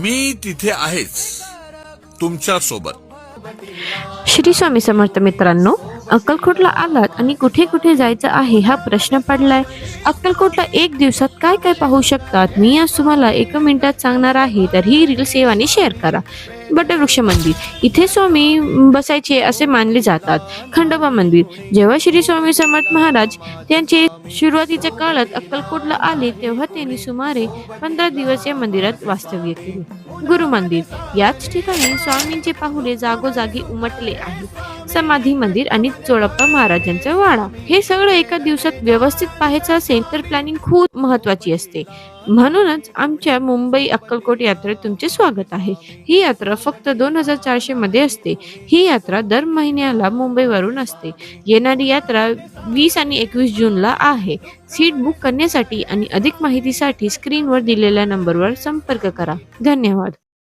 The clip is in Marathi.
मी तिथे आहेच तुमच्या सोबत. श्री स्वामी समर्थ मित्रांनो, अक्कलकोटला आलात आणि कुठे कुठे जायचं आहे हा प्रश्न पडलाय. अक्कलकोटला एक दिवसात काय काय पाहू शकतात मी आज तुम्हाला 1 मिनिटात सांगणार आहे, तर ही रील सेव्ह आणि शेअर करा. वटवृक्ष मंदिर, इथे स्वामी बसायचे असे मानले जातात. खंडोबा मंदिर, जेव्हा श्री स्वामी समर्थ महाराज त्यांचे सुरुवातीच्या काळात अक्कलकोटला आले तेव्हा त्यांनी सुमारे 15 दिवस या मंदिरात वास्तव्य केले. गुरु मंदिर, याच ठिकाणी स्वामींचे पाहुले जागोजागी उमटले आहे. समाधी मंदिर आणि चोळप्पा महाराजांचा वाडा, हे सगळं एका दिवसात व्यवस्थित पाहायचं असेल तर प्लॅनिंग खूप महत्वाची असते. म्हणूनच आमच्या मुंबई अक्कलकोट यात्रेत तुमचे स्वागत आहे. ही यात्रा फक्त 2400 मध्ये असते. ही यात्रा दर महिन्याला मुंबईवरून असते. येणारी यात्रा 20 आणि 21 जूनला आहे. सीट बुक करण्यासाठी आणि अधिक माहितीसाठी स्क्रीनवर दिलेल्या नंबरवर संपर्क करा. धन्यवाद.